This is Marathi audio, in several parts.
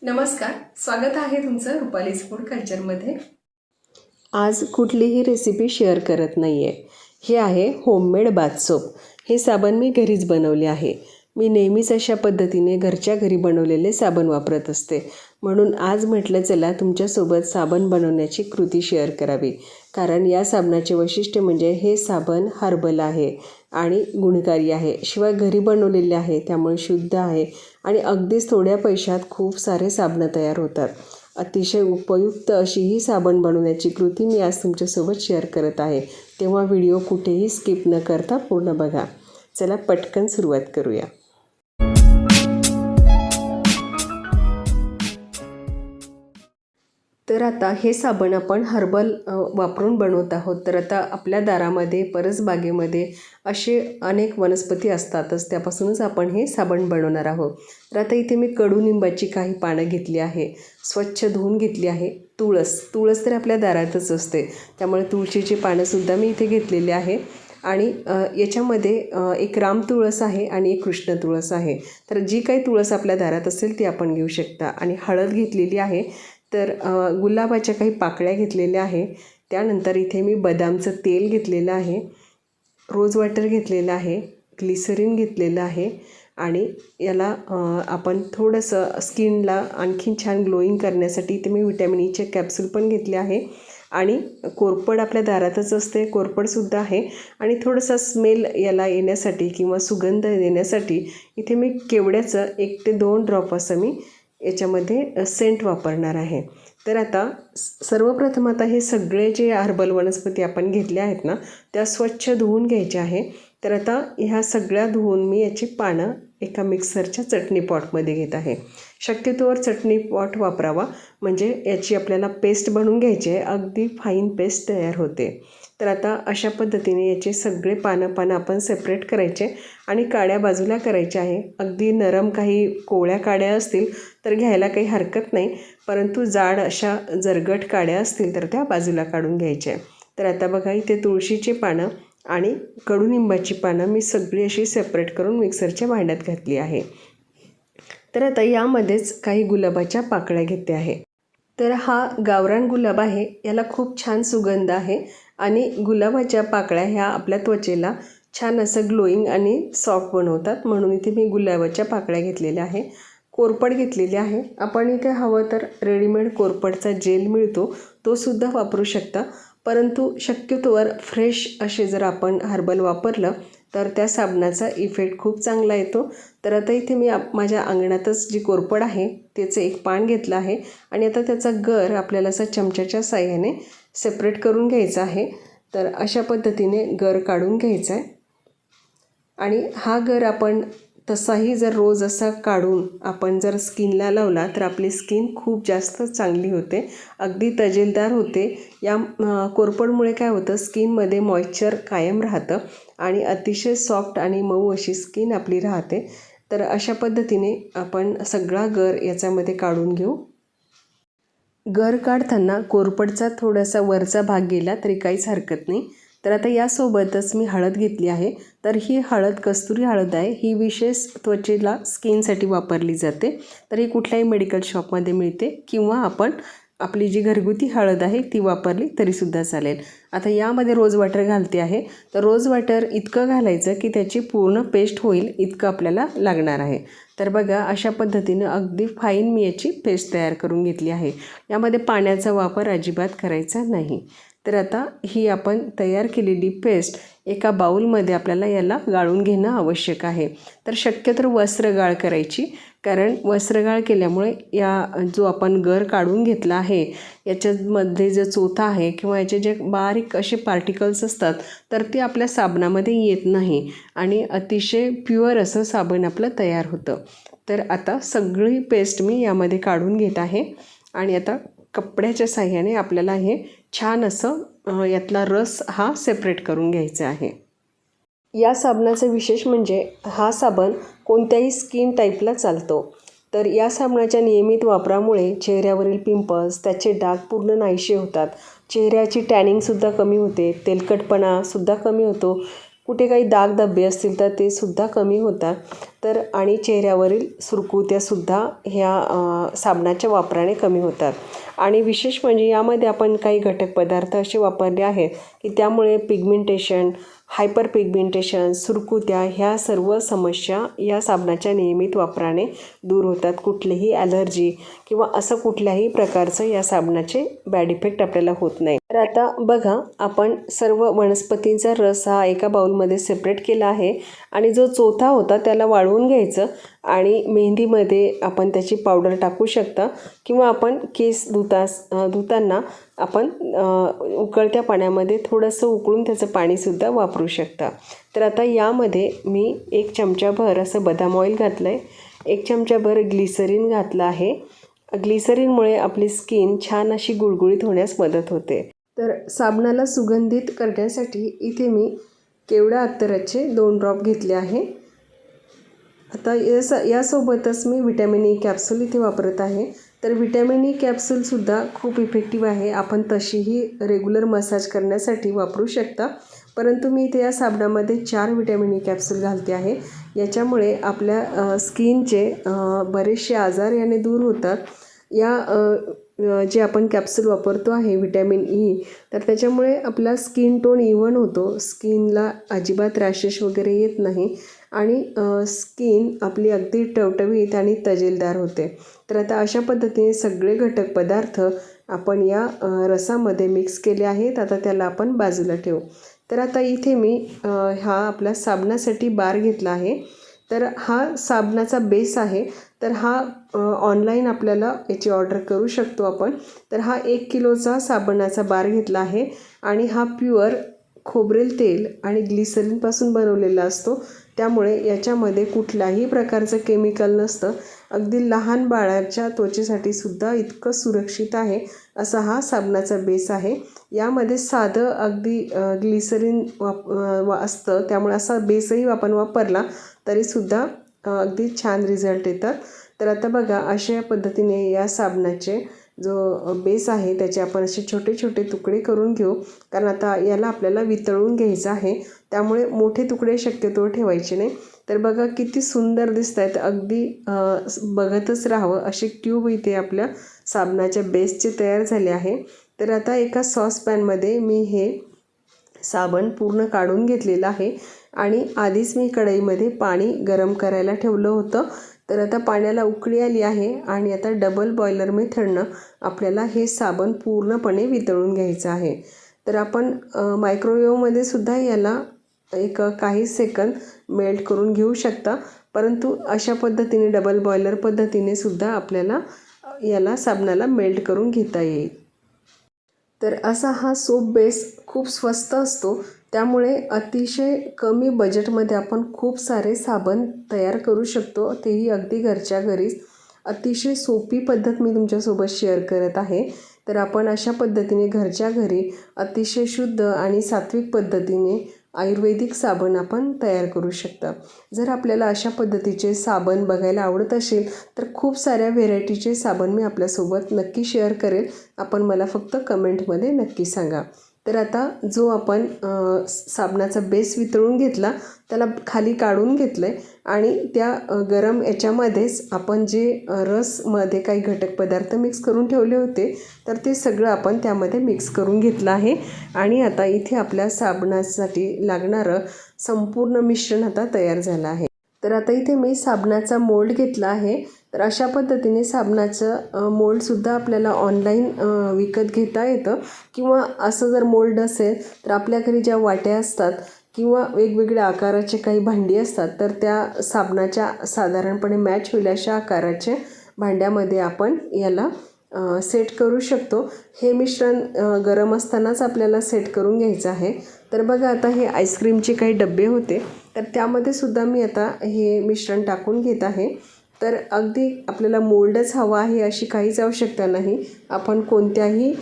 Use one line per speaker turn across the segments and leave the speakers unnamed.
नमस्कार, स्वागत आहे तुमचं रुपालीज फूड कल्चरमध्ये।
आज कुठलीही रेसिपी शेअर करत नाही आहे। हे आहे होममेड बाथ सोप। हे साबण मी घरीच बनवले आहे। मी नेहमीच अशा पद्धतीने घरच्या घरी बनवलेले साबण वापरत असते, म्हणून आज म्हटलं चला तुमच्यासोबत साबण बनवण्याची कृती शेअर करावी। कारण या साबणाचे वैशिष्ट्य म्हणजे हे साबण हर्बल आहे आणि गुणकारी आहे, शिवाय घरी बनवलेले आहे, त्यामुळे शुद्ध आहे आणि अगदीच थोड्या पैशात खूप सारे साबणं तयार होतात। अतिशय उपयुक्त अशी ही साबण बनवण्याची कृती मी आज तुमच्यासोबत शेअर करत आहे, तेव्हा व्हिडिओ कुठेही स्किप न करता पूर्ण बघा। चला पटकन सुरुवात करूया। तर आता हे साबण आपण हर्बल वापरून बनवत आहोत। तर आता आपल्या दारामध्ये परसबागेमध्ये असे अनेक वनस्पती असतातच, त्यापासूनच आपण हे साबण बनवणार आहोत। तर आता इथे मी कडुनिंबाची काही पानं घेतली आहे, स्वच्छ धुवून घेतली आहे। तुळस तर आपल्या दारातच असते, त्यामुळे तुळशीची पानंसुद्धा मी इथे घेतलेली आहे। आणि याच्यामध्ये एक राम तुळस आहे आणि एक कृष्ण तुळस आहे। तर जी काही तुळस आपल्या दारात असेल ती आपण घेऊ शकता। आणि हळद घेतलेली आहे, तर गुलाबाच्या काही पाकळ्या घेतलेल्या आहे। त्यानंतर इथे मी बदामचं तेल घेतलेलं आहे, रोज वॉटर घेतलेलं आहे, ग्लिसरीन घेतलेलं आहे आणि याला आपण थोडंसं स्किनला आणखीन छान ग्लोईंग करण्यासाठी इथे मी व्हिटॅमिन ईचे कॅप्सूल पण घेतले आहे। आणि कोरफड आपल्या दारातच असते, कोरफडसुद्धा आहे। आणि थोडासा स्मेल याला येण्यासाठी किंवा सुगंध देण्यासाठी इथे मी केवड्याचं 1 ते 2 ड्रॉप असं मी याच्यामध्ये सेंट वापरणार आहे। तर आता सर्वप्रथम आता हे सगळे जे हर्बल वनस्पती आपण घेतल्या आहेत ना, त्या स्वच्छ धुवून घ्यायच्या आहे। तर आता ह्या सगळ्या धुवून मी याची पानं एका मिक्सरच्या चटणी पॉटमध्ये घेत आहे। शक्यतोवर चटणी पॉट वापरावा, म्हणजे याची आपल्याला पेस्ट बनवून घ्यायची आहे, अगदी फाईन पेस्ट तयार होते। तर आता अशा पद्धतीने याचे सगळे पानं आपण सेपरेट करायचे आणि काड्या बाजूला करायच्या आहे। अगदी नरम काही कोवळ्या काड्या असतील तर घ्यायला काही हरकत नाही, परंतु जाड अशा जरगट काड्या असतील तर त्या बाजूला काढून घ्यायच्या। तर आता बघा इथे तुळशीची पानं आणि कडुनिंबाची पानं मी सगळी अशी सेपरेट करून मिक्सरच्या भांड्यात घातली आहे। तर आता यामध्येच काही गुलाबाच्या पाकळ्या घेते आहे। तर हा गावरान गुलाब आहे, याला खूप छान सुगंध आहे आणि गुलाबाच्या पाकळ्या ह्या आपल्या त्वचेला छान असं ग्लोईंग आणि सॉफ्ट बनवतात, म्हणून इथे मी गुलाबाच्या पाकळ्या घेतलेल्या आहे। कोरफड घेतलेली आहे, आपण इथे हवं तर रेडीमेड कोरफडचा जेल मिळतो, तो सुद्धा वापरू शकता, परंतु शक्यतोवर फ्रेश असे जर आपण हर्बल वापरलं तर त्या साबणाचा इफेक्ट खूप चांगला येतो। तर आता इथे मी माझ्या अंगणातच जी कोरफड आहे त्याचं एक पान घेतलं आहे आणि आता त्याचा गर आपल्याला असा चमच्याच्या साह्याने सेपरेट करून घ्यायचा आहे। तर अशा पद्धतीने गर काढून घ्यायचा आहे आणि हा गर आपण तसाही जर रोज असा काढून आपण जर स्किनला लावला तर आपली स्किन खूप जास्त चांगली होते, अगदी तजेलदार होते। या कोरफडमुळे काय होतं, स्किनमध्ये मॉइश्चर कायम राहतं आणि अतिशय सॉफ्ट आणि मऊ अशी स्किन आपली राहते। तर अशा पद्धतीने आपण सगळा गर याच्यामध्ये काढून घेऊ। गर काढताना कोरफडचा थोडासा वरचा भाग गेला तरी काहीच हरकत नाही। तर आता यासोबतच मी हळद घेतली आहे, तर ही हळद कस्तुरी हळद आहे, ही विशेष त्वचेला स्किनसाठी वापरली जाते। तर ही कुठल्याही मेडिकल शॉपमध्ये मिळते किंवा आपण आपली जी घरगुती हळद आहे ती वापरली तरीसुद्धा चालेल। आता यामध्ये रोज वॉटर घालते आहे, तर रोज वॉटर इतकं घालायचं की त्याची पूर्ण पेस्ट होईल इतकं आपल्याला लागणार आहे। तर बघा अशा पद्धतीने अगदी फाईन मी याची पेस्ट तयार करून घेतली आहे, यामध्ये पाण्याचा वापर अजिबात करायचा नाही। तर आता ही आपण तयार केलेली पेस्ट एका बाउलमध्ये आपल्याला याला गाळून घेणं आवश्यक आहे। तर शक्यतो वस्त्रगाळ करायची, कारण वस्त्रगाळ केल्यामुळे या जो आपण गर काढून घेतला आहे याच्यामध्ये जो चोथा आहे किंवा याचे जे बारीक असे पार्टिकल्स असतात तर ते आपल्या साबणामध्ये येत नाही आणि अतिशय प्युअर असं साबण आपलं तयार होतं। तर आता सगळी पेस्ट मी यामध्ये काढून घेत आहे आणि आता कपड्याच्या साह्याने आपल्याला हे छान असं यातला रस हा सेपरेट करून घ्यायचा आहे। या साबणाचं विशेष म्हणजे हा साबण कोणत्याही स्किन टाईपला चालतो। तर या साबणाच्या नियमित वापरामुळे चेहऱ्यावरील पिंपल्स, त्याचे डाग पूर्ण नाहीसे होतात, चेहऱ्याची टॅनिंगसुद्धा कमी होते, तेलकटपणासुद्धा कमी होतो, कुठे काही दाग धब्बे असतील तर ते सुद्धा कमी होतात. तर आणि चेहऱ्यावरील सुरकुत्यासुद्धा ह्या साबणाच्या वापराने कमी होतात. आणि विशेष म्हणजे यामध्ये आपण काही घटक पदार्थ असे वापरले आहेत की त्यामुळे पिगमेंटेशन, हायपर पिगमेंटेशन, सुरकुत्या ह्या सर्व समस्या या साबणाच्या नियमित वापराने दूर होतात. कुठलीही ॲलर्जी किंवा असं कुठल्याही प्रकारचं या साबणाचे बॅड इफेक्ट आपल्याला होत नाही. तर आता बघा, आपण सर्व वनस्पतींचा रस हा एका बाउलमध्ये सेपरेट केला आहे आणि जो चौथा होता त्याला वाळवून घ्यायचं आणि मेहंदीमध्ये आपण त्याची पावडर टाकू शकता किंवा आपण केस धुताना आपण उकळत्या पाण्यामध्ये थोडंसं उकळून त्याचं पाणीसुद्धा वापरू शकता. तर आता यामध्ये मी 1 चमचाभर असं बदाम ऑइल घातलं आहे, 1 चमचाभर ग्लिसरीन घातलं आहे. ग्लिसरीनमुळे आपली स्किन छान अशी गुळगुळीत होण्यास मदत होते. तर साबणाला सुगंधित करण्यासाठी इथे मी केवडा अत्तराचे 2 ड्रॉप घेतले आहे. आता यासोबतच मी व्हिटॅमिन ई कॅप्सूल इथे वापरत आहे. तर व्हिटॅमिन ई कॅप्सूलसुद्धा खूप इफेक्टिव्ह आहे. आपण तशीही रेग्युलर मसाज करण्यासाठी वापरू शकता, परंतु मी इथे या साबणामध्ये 4 व्हिटॅमिन ई कॅप्सूल घालते आहे. याच्यामुळे आपल्या स्किनचे बरेचसे आजार याने दूर होतात. जे आपण कॅप्सूल वापरतो आहे व्हिटॅमिन ई, तर त्याच्यामुळे आपला स्किन टोन इव्हन होतो, स्किनला अजिबात रॅशेस वगैरे येत नाही आणि स्किन आपली अगदी टवटवीत आणि तजेलदार होते. तर आता अशा पद्धतीने सगळे घटक पदार्थ आपण या रसामध्ये मिक्स केले आहेत. आता त्याला आपण बाजूला ठेवू. तर आता इथे मी हा आपला साबणासाठी बार घेतला आहे. तर हा साबणाचा बेस आहे. तर हा ऑनलाईन आपल्याला याची ऑर्डर करू शकतो आपण. तर हा 1 किलोचा साबणाचा बार घेतला आहे आणि हा प्युअर खोबरेल तेल आणि ग्लिसरीनपासून बनवलेला असतो. त्यामुळे याच्यामध्ये कुठल्याही प्रकारचं केमिकल नसतं. अगदी लहान बाळाच्या त्वचेसाठी सुद्धा इतकं सुरक्षित आहे असा हा साबणाचा बेस आहे. यामध्ये साधं अगदी ग्लिसरीन असतं, त्यामुळे असा बेसही आपण वापरला तरीसुद्धा अगदी छान रिझल्ट येतात. तर आता बघा, अशा पद्धतीने या साबणाचे जो बेस आहे त्याचे आपण असे छोटे छोटे तुकडे करून घेऊ, कारण आता याला आपल्याला वितळून घ्यायचं आहे. त्यामुळे मोठे तुकडे शक्यतो ठेवायचे नाही. तर बघा किती सुंदर दिसत आहेत, अगदी बघतच राहावं असे ट्यूब इथे आपल्या साबणाच्या बेसचे तयार झाले आहे. तर आता एका सॉसपॅनमध्ये मी हे साबण पूर्ण काढून घेतलेलं आहे आणि आधीच मी कढईमध्ये पाणी गरम करायला ठेवलं होतं. तर आता पाण्याला उकळी आली आहे आणि आता डबल बॉयलर मेथडनं आपल्याला हे साबण पूर्णपणे वितळून घ्यायचं आहे. तर आपण मायक्रोवेव्हमध्ये सुद्धा याला काही सेकंद मेल्ट करून घेऊ शकता, परंतु अशा पद्धतीने डबल बॉयलर पद्धतीने सुद्धा आपल्याला याला साबणाला मेल्ट करून घेता येईल. तर असा हा सोप बेस खूप स्वस्त असतो, त्यामुळे अतिशय कमी बजेटमध्ये आपण खूप सारे साबण तयार करू शकतो, तेही अगदी घरच्या घरीच. अतिशय सोपी पद्धत मी तुमच्यासोबत शेअर करत आहे. तर आपण अशा पद्धतीने घरच्या घरी अतिशय शुद्ध आणि सात्विक पद्धतीने आयुर्वेदिक साबण आपण तयार करू शकता. जर आपल्याला अशा पद्धतीचे साबण बघायला आवडत असेल तर खूप साऱ्या व्हेरायटीचे साबण मी आपल्यासोबत नक्की शेअर करेल. आपण मला फक्त कमेंटमध्ये नक्की सांगा. तर आता जो आपण साबणाचा बेस वितळून घेतला त्याला खाली काढून घेतलं आहे आणि त्या गरम याच्यामध्येच आपण जे रसमध्ये काही घटक पदार्थ मिक्स करून ठेवले होते तर ते सगळं आपण त्यामध्ये मिक्स करून घेतलं आहे. आणि आता इथे आपल्या साबणासाठी लागणारं संपूर्ण मिश्रण आता तयार झालं आहे. तर आता इथे मी साबणाचा मोल्ड घेतला आहे. तर अशा पद्धतीने साबणाचं मोल्डसुद्धा आपल्याला ऑनलाईन विकत घेता येतं, किंवा असं जर मोल्ड असेल तर आपल्या घरी ज्या वाट्या असतात किंवा वेगवेगळ्या आकाराचे काही भांडी असतात तर त्या साबणाच्या साधारणपणे मॅच होईल अशा आकाराच्या भांड्यामध्ये आपण याला सेट करू शकतो. हे मिश्रण गरम असतानाच आपल्याला सेट करून घ्यायचं आहे. तर बघा, आता हे आईस्क्रीमचे काही डबे होते तर त्यामध्ये सुद्धा मी आता हे मिश्रण टाकून घेत आहे. तर अगदी आपल्याला मोल्डच हवा आहे अशी काहीच आवश्यकता नाही. आपण कोणत्याही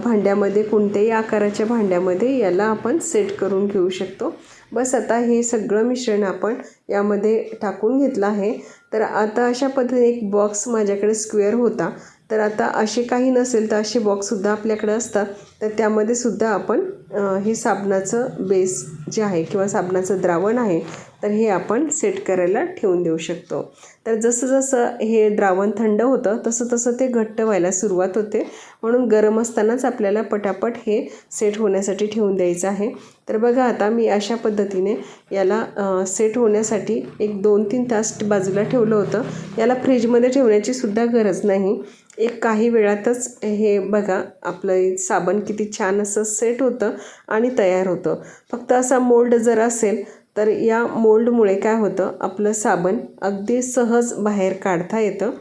भांड्यामध्ये, कोणत्याही आकाराच्या भांड्यामध्ये याला आपण सेट करून घेऊ शकतो. बस आता हे सगळं मिश्रण आपण यामध्ये टाकून घेतलं आहे. तर आता अशा पद्धतीने एक बॉक्स माझ्याकडे स्क्वेअर होता, तर आता असे काही नसेल तर असे बॉक्ससुद्धा आपल्याकडे असतात, तर त्यामध्ये सुद्धा आपण हे साबणाचं बेस जे आहे किंवा साबणाचं द्रावण आहे तर हे आपण सेट करायला ठेवून देऊ शकतो. तर जसं जसं हे द्रावण थंड होतं तसं तसं ते घट्ट व्हायला सुरुवात होते, म्हणून गरम असतानाच आपल्याला पटापट हे सेट होण्यासाठी ठेवून द्यायचं आहे. तर बघा आता मी अशा पद्धतीने याला सेट होण्यासाठी एक 2-3 तास बाजूला ठेवलं होतं. याला फ्रीजमध्ये ठेवण्याची सुद्धा गरज नाही. एक काही वेळातच हे बघा आपलं साबण किती छान असं सेट होतं आणि तयार होतं. फक्त असा मोल्ड जर असेल तर या मोल्डमुळे काय होतं, आपलं साबण अगदी सहज बाहेर काढता येतं.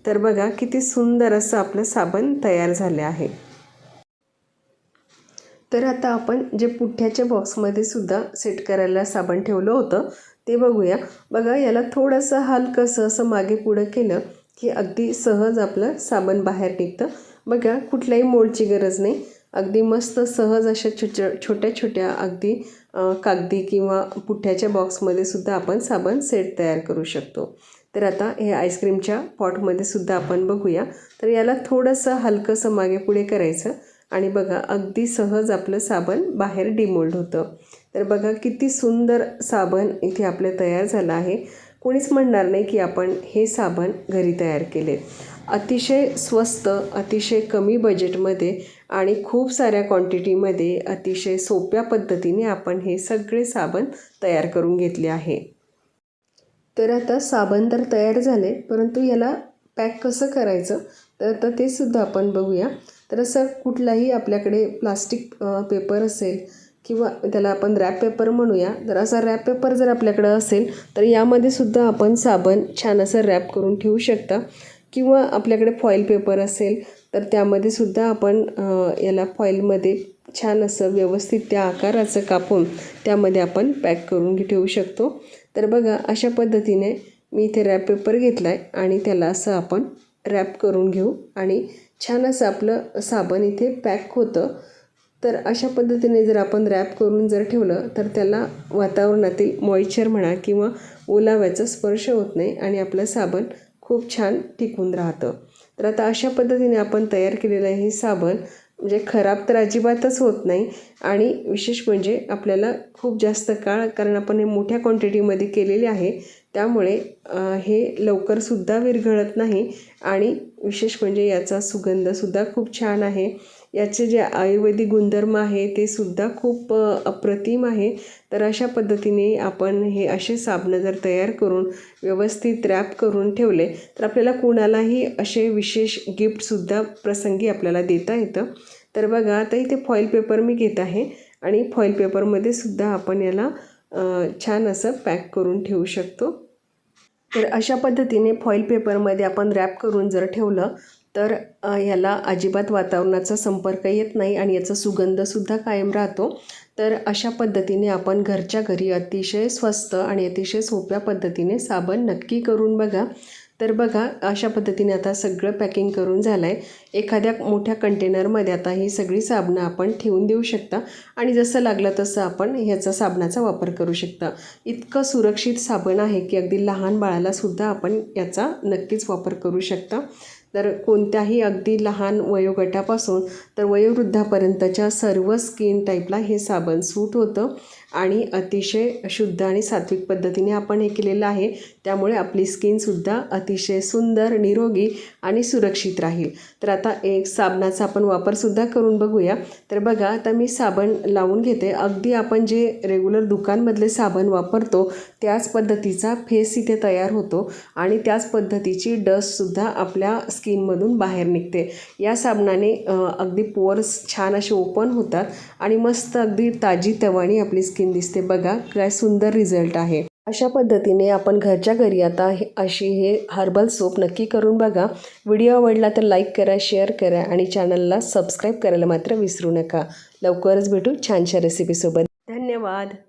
तर बघा किती सुंदर असं आपलं साबण तयार झाले आहे. तर आता आपण जे पुठ्ठ्याच्या बॉक्समध्ये सुद्धा सेट करायला साबण ठेवलं होतं ते बघूया. बघा याला थोडंसं हलकंसं असं मागे पुढं केलं की अगदी सहज आपलं साबण बाहेर निघतं. बघा कुठल्याही मोल्डची गरज नाही. अगदी मस्त सहज अशा छोट्या छोट्या अगदी कागदी किंवा पुठ्ठ्याच्या बॉक्समध्ये सुद्धा आपण साबण सेट तयार करू शकतो. तर आता हे आईस्क्रीमच्या पॉटमध्ये सुद्धा आपण बघूया. तर याला थोडंसं हलकंसं मागे पुढे करायचं आणि बघा अगदी सहज आपलं साबण बाहेर डिमोल्ड होतं. तर बघा किती सुंदर साबण इथे आपलं तयार झालं आहे. कोणीच म्हणणार नाही की आपण हे साबण घरी तयार केले. अतिशय स्वस्त, अतिशय कमी बजेटमध्ये आणि खूप साऱ्या क्वांटिटीमध्ये अतिशय सोप्या पद्धतीने आपण हे सगळे साबण तयार करून घेतले आहे. तर आता साबण तर तयार झाले, परंतु याला पॅक कसं करायचं तर आता ते सुद्धा आपण बघूया. तर असं कुठलाही आपल्याकडे प्लास्टिक पेपर असेल किंवा त्याला आपण रॅप पेपर म्हणूया, तर असा रॅप पेपर जर आपल्याकडं असेल तर यामध्ये सुद्धा आपण साबण छान असं रॅप करून ठेवू शकता. किंवा आपल्याकडे फॉईल पेपर असेल तर त्यामध्ये सुद्धा आपण याला फॉईलमध्ये छान असं व्यवस्थित त्या आकाराचं कापून त्यामध्ये आपण पॅक करून ठेवू शकतो. तर बघा अशा पद्धतीने मी इथे रॅप पेपर घेतला आहे आणि त्याला असं आपण रॅप करून घेऊ आणि छान असं आपलं साबण इथे पॅक होतं. तर अशा पद्धतीने जर आपण रॅप करून जर ठेवलं तर त्याला वातावरणातील मॉइश्चर म्हणा किंवा ओलाव्याचा स्पर्श होत नाही आणि आपलं साबण खूप छान टिकून राहतं. तर आता अशा पद्धतीने आपण तयार केलेलं हे साबण म्हणजे खराब तर अजिबातच होत नाही आणि विशेष म्हणजे आपल्याला खूप जास्त काळ, कारण आपण हे मोठ्या क्वांटिटीमध्ये केलेले आहे त्यामुळे हे लवकरसुद्धा विरघळत नाही आणि विशेष म्हणजे याचा सुगंधसुद्धा खूप छान आहे. याचे जे आयुर्वेदिक गुणधर्म आहे ते सुद्धा खूप अप्रतिम आहे. तर अशा पद्धतीने आपण हे असे साबणं जर तयार करून व्यवस्थित रॅप करून ठेवले तर आपल्याला कुणालाही असे विशेष गिफ्टसुद्धा प्रसंगी आपल्याला देता येतं. तर बघा आता इथे फॉईल पेपर मी घेत आहे आणि फॉईल पेपरमध्ये सुद्धा आपण याला छान असं पॅक करून ठेवू शकतो. तर अशा पद्धतीने फॉईल पेपरमध्ये आपण रॅप करून जर ठेवलं तर याला अजिबात वातावरणाचा संपर्क येत नाही आणि याचा सुगंधसुद्धा कायम राहतो. तर अशा पद्धतीने आपण घरच्या घरी अतिशय स्वस्त आणि अतिशय सोप्या पद्धतीने साबण नक्की करून बघा. तर बघा अशा पद्धतीने आता सगळं पॅकिंग करून झालं आहे. एखाद्या मोठ्या कंटेनरमध्ये आता ही सगळी साबणं आपण ठेवून देऊ शकता आणि जसं लागलं तसं आपण ह्याचा साबणाचा वापर करू शकता. इतकं सुरक्षित साबण आहे की अगदी लहान बाळालासुद्धा आपण याचा नक्कीच वापर करू शकता. तर कोणत्याही अगदी लहान वयोगटापासून तर वयोवृद्धापर्यंतच्या सर्व स्किन टाईपला हे साबण सूट होतं आणि अतिशय शुद्ध आणि सात्विक पद्धतीने आपण हे केलेलं आहे. त्यामुळे आपली स्किनसुद्धा अतिशय सुंदर, निरोगी आणि सुरक्षित राहील. तर आता एक साबणाचा आपण वापरसुद्धा करून बघूया. तर बघा आता मी साबण लावून घेते. अगदी आपण जे रेग्युलर दुकानमधले साबण वापरतो त्याच पद्धतीचा फेस इथे तयार होतो आणि त्याच पद्धतीची डस्टसुद्धा आपल्या स्किनमधून बाहेर निघते. या साबणाने अगदी पोअर्स छान असे ओपन होतात आणि मस्त अगदी ताजीतवानी आपली स्किन दिसते. बघा काय सुंदर रिझल्ट आहे. अशा पद्धतीने आपण घरच्या घरी आता अशी हे हर्बल सोप नक्की करून बघा. व्हिडिओ आवडला तर लाईक करा, शेअर करा आणि चॅनलला सबस्क्राईब करायला मात्र विसरू नका. लवकरच भेटू छानशा रेसिपीसोबत. धन्यवाद.